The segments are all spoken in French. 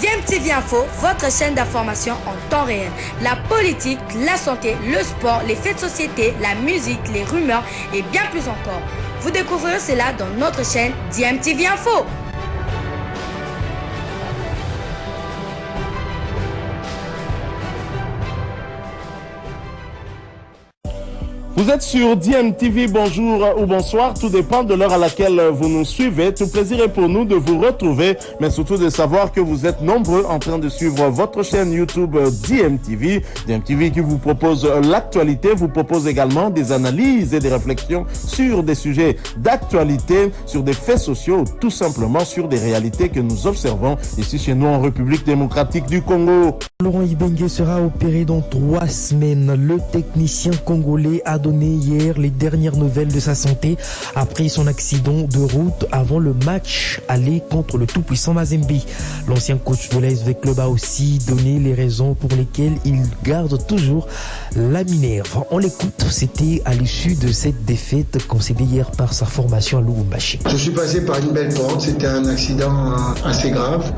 DMTV Info, votre chaîne d'information en temps réel. La politique, la santé, le sport, les faits de société, la musique, les rumeurs et bien plus encore. Vous découvrirez cela dans notre chaîne DMTV Info. Vous êtes sur DMTV, bonjour ou bonsoir, tout dépend de l'heure à laquelle vous nous suivez. Tout plaisir est pour nous de vous retrouver, mais surtout de savoir que vous êtes nombreux en train de suivre votre chaîne YouTube DMTV. DMTV qui vous propose l'actualité, vous propose également des analyses et des réflexions sur des sujets d'actualité, sur des faits sociaux, tout simplement sur des réalités que nous observons ici chez nous en République démocratique du Congo. Florent Ibenge sera opéré dans 3 semaines. Le technicien congolais a donné hier les dernières nouvelles de sa santé après son accident de route avant le match aller contre le tout-puissant Mazembe. L'ancien coach de l'ASV Club a aussi donné les raisons pour lesquelles il garde toujours la Minerve. On l'écoute, c'était à l'issue de cette défaite concédée hier par sa formation à Lubumbashi. Je suis passé par une belle porte, c'était un accident assez grave,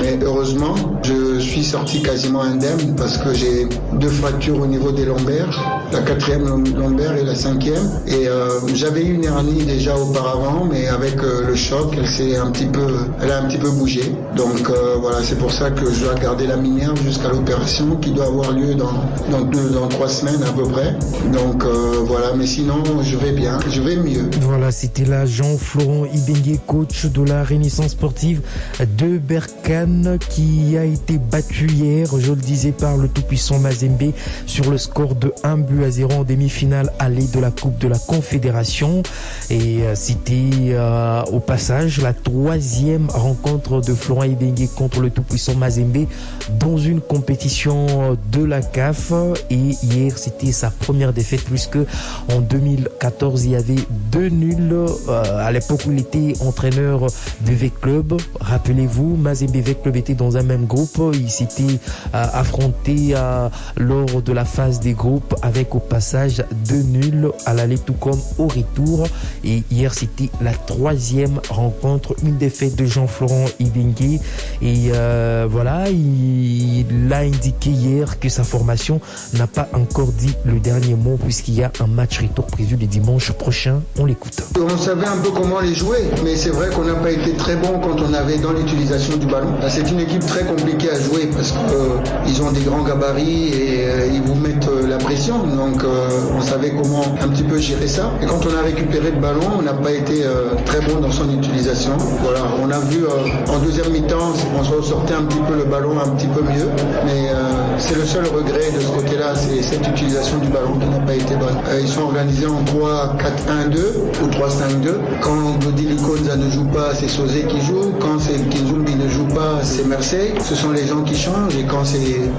mais heureusement je suis sorti quasiment indemne parce que j'ai 2 fractures au niveau des lombaires, la 4e lombaire et la 5e, et j'avais eu une hernie déjà auparavant, mais avec le choc elle a un petit peu bougé, donc voilà, c'est pour ça que je dois garder la Minerve jusqu'à l'opération qui doit avoir lieu dans 3 semaines à peu près, donc voilà, mais sinon je vais bien, je vais mieux. Voilà, c'était là Jean-Florent Ibenge, coach de la Renaissance sportive de Berkane, qui a été battu hier, je le disais, par le tout-puissant Mazembe sur le score de 1-0 en demi-finale aller de la Coupe de la Confédération. Et c'était au passage la 3e rencontre de Florent Ibenge contre le tout-puissant Mazembe dans une compétition de la CAF. Et hier c'était sa première défaite, puisque en 2014 il y avait 2 nuls à l'époque où il était entraîneur de V-Club. Rappelez-vous, Mazembe et V-Club étaient dans un même groupe. Ils s'étaient affrontés lors de la phase des groupes avec au passage 2 nuls à l'aller tout comme au retour. Et hier c'était la 3e rencontre, une défaite de Jean-Florent Ibenge. Et voilà, il a indiqué hier que sa formation n'a pas encore dit le dernier mot, puisqu'il y a un match retour prévu le dimanche prochain. On l'écoute. On savait un peu comment les jouer, mais c'est vrai qu'on n'a pas été très bon quand on avait dans l'utilisation du ballon. C'est une équipe très compliquée à jouer parce qu'ils ont des grands gabarits et ils vous mettent la pression, donc on savait comment un petit peu gérer ça. Et quand on a récupéré le ballon, on n'a pas été très bon dans son utilisation. Voilà, on a vu en deuxième mi-temps, on se ressortait un petit peu le ballon un petit peu mieux, mais c'est le seul regret de ce côté-là, c'est cette utilisation du ballon qui n'a pas été bonne. Ils sont organisés en 3-4-1-2 ou 3-5-2. Quand Godili Konza ne joue pas, c'est Sosé qui joue. Quand c'est Kinzumbi ne joue pas, c'est Mersey. Ce sont les gens qui changent. Et quand c'est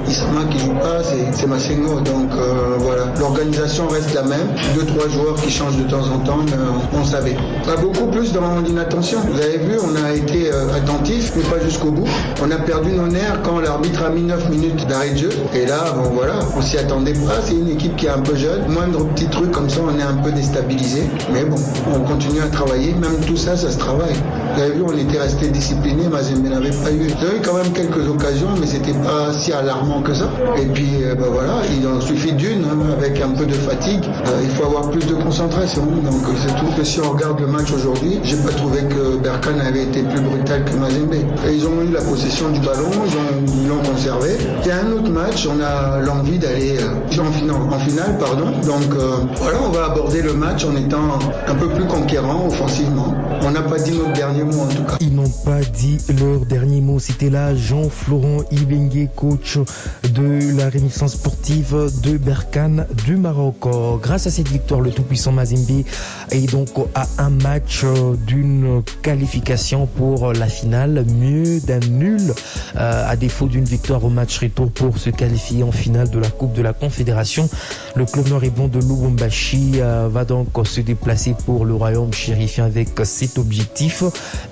Isma qui joue pas, c'est Massengo. Donc voilà, l'organisation reste la même. 2-3 joueurs qui changent de temps en temps, mais on savait. On a beaucoup plus dans l'inattention. Vous avez vu, on a été attentif, mais pas jusqu'au bout. On a perdu nos nerfs quand l'arbitre a mis 9 minutes d'arrêt de jeu. Et là, bon voilà, on s'y attendait pas. C'est une équipe qui est un peu jeune. Moindre petit truc comme ça, on est un peu déstabilisé. Mais bon, on continue à travailler. Même tout ça, ça se travaille. Vous avez vu, on était resté discipliné. Mazembe n'avait pas eu. Il y a eu quand même quelques occasions, mais c'était pas si alarmant que ça. Et puis, voilà, il en suffit d'une, avec un peu de fatigue. Il faut avoir plus de concentration. Donc c'est tout. Que si on regarde le match aujourd'hui, j'ai pas trouvé que Berkane avait été plus brutal que Mazembe. Et ils ont eu la possession du ballon, ils l'ont conservé. Il y a un autre match, on a l'envie d'aller en finale, pardon. Donc voilà, on va aborder le match en étant un peu plus conquérant offensivement. On n'a pas dit notre dernier mot en tout cas. Ils n'ont pas dit leur dernier mot. C'était là Jean-Florent Ibenge, coach de la Renaissance sportive de Berkane du Maroc. Grâce à cette victoire, le tout-puissant Mazembe est donc à un match d'une qualification pour la finale, mieux d'un nul à défaut d'une victoire au match retour pour se qualifier en finale de la Coupe de la Confédération. Le club nord et blanc de Lubumbashi va donc se déplacer pour le royaume chérifien avec 7 cet objectif.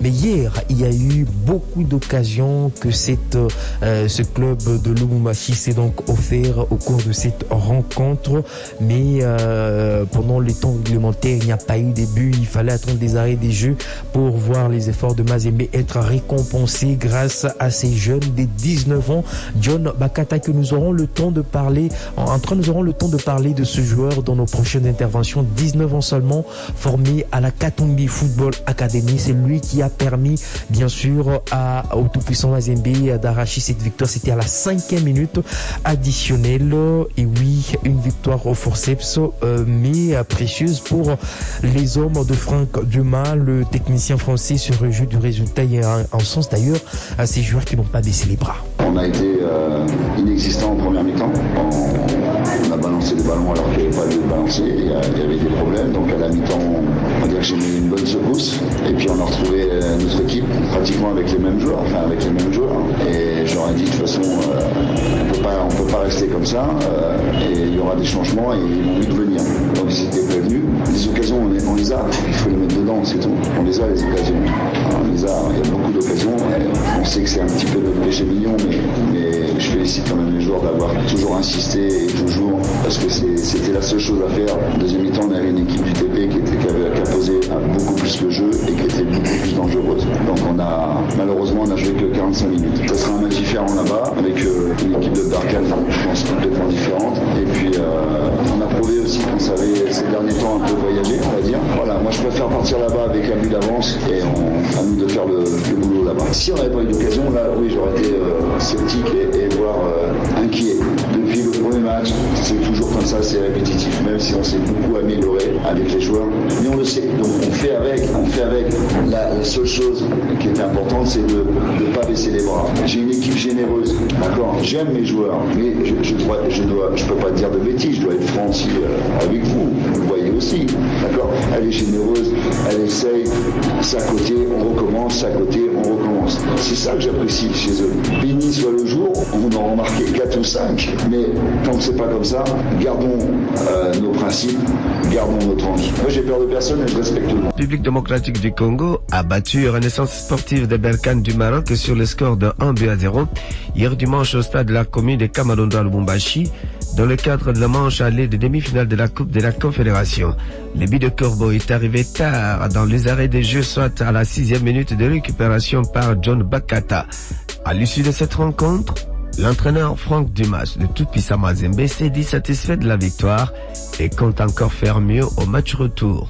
Mais hier, il y a eu beaucoup d'occasions que ce club de Lubumbashi s'est donc offert au cours de cette rencontre. Mais pendant les temps réglementaires, il n'y a pas eu de but. Il fallait attendre des arrêts des jeux pour voir les efforts de Mazembe être récompensés grâce à ces jeunes de 19 ans. John Bakata, que nous aurons le temps de parler, nous aurons le temps de parler de ce joueur dans nos prochaines interventions. 19 ans seulement, formé à la Katumbi Football Academy. C'est lui qui a permis, bien sûr, au tout-puissant Mazembe d'arracher cette victoire. C'était à la 5e minute additionnelle. Et oui, une victoire au forceps, mais précieuse pour les hommes de Franck Dumas. Le technicien français se réjouit du résultat et en sens d'ailleurs à ces joueurs qui n'ont pas baissé les bras. On a été inexistant en première mi-temps. On a balancé les ballons alors qu'il n'y avait pas lieu de balancer. Il y avait des problèmes. Donc à la mi-temps, on va dire que j'ai mis une bonne secousse. Et puis on a retrouvé notre équipe pratiquement avec les mêmes joueurs. Et j'aurais dit de toute façon, on peut pas rester comme ça. Et il y aura des changements et ils vont vite venir. Donc ils étaient prévenus. Les occasions, on les a. Il faut les mettre dedans, c'est tout. On les a, les occasions. On les a. Il y a beaucoup d'occasions. On sait que c'est un petit peu notre péché mignon, mais je félicite quand même les joueurs d'avoir toujours insisté et toujours, parce que c'était la seule chose à faire. En deuxième mi-temps, on avait une équipe du TP qui a posé beaucoup plus le jeu et qui était beaucoup plus dangereuse. Donc malheureusement, on n'a joué que 45 minutes. Ça sera un match différent là-bas, avec une équipe de Barkhane, je pense, complètement différente. Et puis, on a prouvé aussi qu'on savait ces derniers temps un peu voyager, on va dire. Voilà, moi je préfère partir là-bas avec un but d'avance et à nous de faire le boulot là-bas. Si on n'avait pas eu d'occasion, là, oui, j'aurais été sceptique et voire inquiet. Depuis le premier match, c'est toujours comme ça, c'est répétitif, même si on s'est beaucoup amélioré avec les joueurs. Mais on le sait, donc on fait avec. La seule chose qui était importante, c'est de ne pas baisser les bras. J'ai une équipe généreuse, d'accord. J'aime mes joueurs, mais je peux pas dire de bêtises, je dois être franc aussi avec vous. Vous le voyez aussi, d'accord. Elle est généreuse, elle essaye, ça côté, on recommence, ça côté, on recommence. C'est ça que j'apprécie chez eux. Béni soit le jour, on en a remarqué 4 ou 5, mais tant que c'est pas comme ça, gardons nos principes, gardons notre envie. Moi j'ai peur de personne et je respecte tout le monde. République démocratique du Congo a battu Renaissance sportive de Berkane du Maroc sur le score de 1-0 hier dimanche au stade de la commune de Kamadondo à Lubumbashi dans le cadre de la manche allée de demi-finale de la Coupe de la Confédération. Le but de Corbeau est arrivé tard dans les arrêts des jeux, soit à la 6e minute de récupération par John Bakata. À l'issue de cette rencontre, l'entraîneur Franck Dumas de tout-puissant Mazembe s'est dit satisfait de la victoire et compte encore faire mieux au match retour.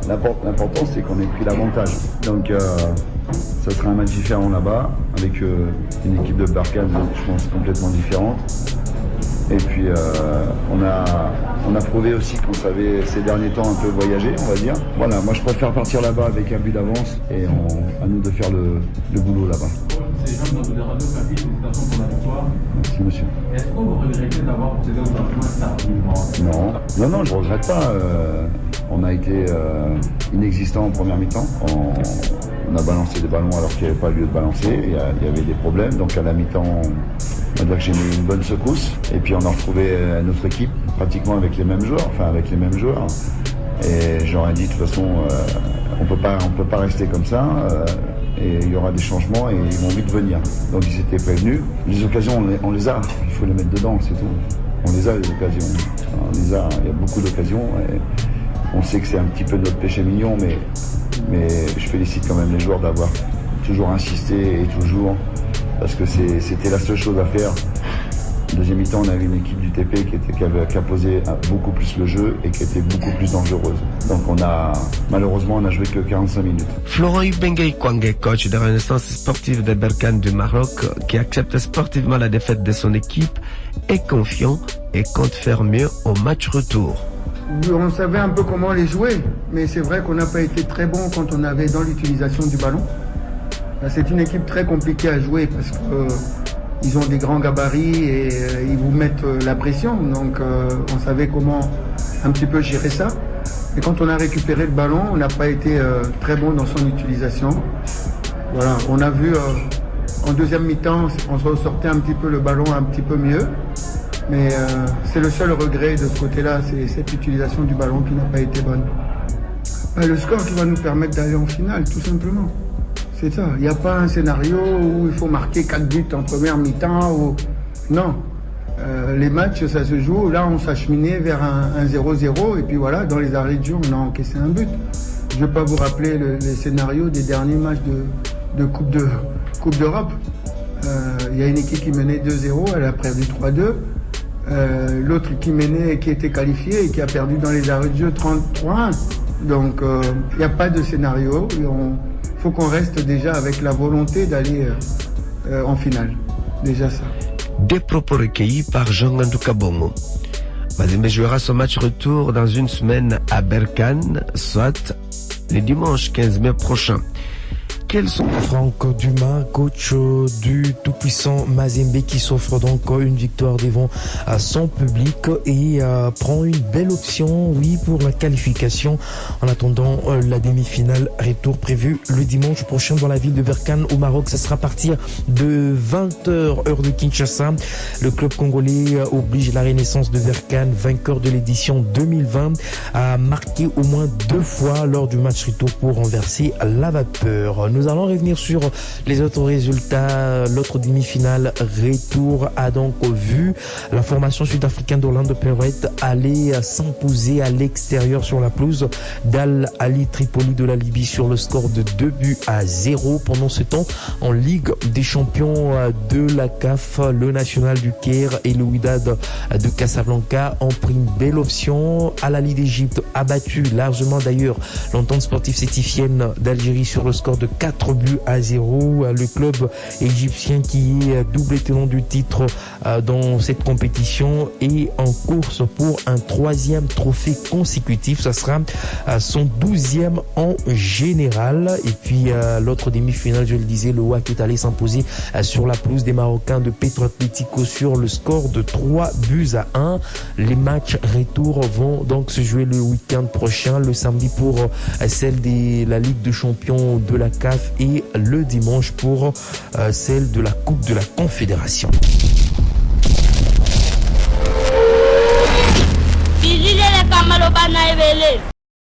L'important c'est qu'on ait pris l'avantage. Donc ça sera un match différent là-bas avec une équipe de Berkane, je pense, complètement différente. Et puis on a prouvé aussi qu'on savait ces derniers temps un peu voyager, on va dire. Voilà, moi je préfère partir là-bas avec un but d'avance et à nous de faire le boulot là-bas. Ces gens dans le radio, félicitations pour la victoire. Merci monsieur. Est-ce que vous regrettez d'avoir procédé au changement tardivement? Non, je regrette pas. On a été inexistant en première mi-temps. On a balancé des ballons alors qu'il n'y avait pas lieu de balancer. Il y avait des problèmes. Donc à la mi-temps, on va dire que j'ai mis une bonne secousse. Et puis on a retrouvé notre équipe pratiquement avec les mêmes joueurs. Et j'aurais dit de toute façon, on peut pas rester comme ça. Et il y aura des changements et ils vont vite venir. Donc ils étaient prévenus. Les occasions, on les a. Il faut les mettre dedans, c'est tout. On les a, les occasions. On les a. Il y a beaucoup d'occasions. Et on sait que c'est un petit peu notre péché mignon, mais je félicite quand même les joueurs d'avoir toujours insisté et toujours, parce que c'était la seule chose à faire. Deuxième mi-temps, on avait une équipe du TP qui a posé beaucoup plus le jeu et qui était beaucoup plus dangereuse. Donc malheureusement, on n'a joué que 45 minutes. Florent Ibenge Kwangé, coach de Renaissance sportive de Berkane du Maroc, qui accepte sportivement la défaite de son équipe, est confiant et compte faire mieux au match retour. On savait un peu comment les jouer, mais c'est vrai qu'on n'a pas été très bon quand on avait dans l'utilisation du ballon. C'est une équipe très compliquée à jouer parce que ils ont des grands gabarits et ils vous mettent la pression. Donc on savait comment un petit peu gérer ça. Et quand on a récupéré le ballon, on n'a pas été très bon dans son utilisation. Voilà, on a vu en deuxième mi-temps, on se ressortait un petit peu le ballon un petit peu mieux. Mais c'est le seul regret de ce côté-là, c'est cette utilisation du ballon qui n'a pas été bonne. Le score qui va nous permettre d'aller en finale, tout simplement. C'est ça. Il n'y a pas un scénario où il faut marquer 4 buts en première mi-temps. Ou... Non. Les matchs, ça se joue. Là, on s'acheminait vers un 0-0. Et puis voilà, dans les arrêts de jeu, on a encaissé un but. Je ne vais pas vous rappeler les scénarios des derniers matchs de Coupe d'Europe. Il y a une équipe qui menait 2-0, elle a perdu 3-2. L'autre qui menait, qui était qualifiée et qui a perdu dans les arrêts de jeu 3-1. Donc, il n'y a pas de scénario. Il faut qu'on reste déjà avec la volonté d'aller en finale. Déjà ça. Des propos recueillis par Jean-Andou Kabongo. Mazembe jouera son match retour dans une semaine à Berkane, soit le dimanche 15 mai prochain. Quels sont... Franck Dumas, coach du tout-puissant Mazembe, qui s'offre donc une victoire devant son public et prend une belle option, oui, pour la qualification en attendant la demi-finale retour prévue le dimanche prochain dans la ville de Berkane au Maroc. Ça sera à partir de 20h heure de Kinshasa. Le club congolais oblige la Renaissance de Berkane, vainqueur de l'édition 2020, à marquer au moins 2 fois lors du match retour pour renverser la vapeur. Nous allons revenir sur les autres résultats. L'autre demi-finale retour a donc vu la formation sud-africaine d'Orlando Pirates aller s'imposer à l'extérieur sur la pelouse d'Al Ali Tripoli de la Libye sur le score de 2-0. Pendant ce temps, en Ligue des champions de la CAF, le National du Caire et le Wydad de Casablanca ont pris une belle option. Al Ali d'Égypte a battu largement d'ailleurs l'entente sportive sétifienne d'Algérie sur le score de 4-0. Le club égyptien, qui est double tenant du titre dans cette compétition, est en course pour un 3e trophée consécutif. Ça sera son 12e en général. Et puis l'autre demi-finale, je le disais, le WAC est allé s'imposer sur la pelouse des Marocains de Petro Atlético sur le score de 3-1. Les matchs retour vont donc se jouer le week-end prochain, le samedi pour celle de la Ligue des champions de la CAF et le dimanche pour celle de la Coupe de la Confédération.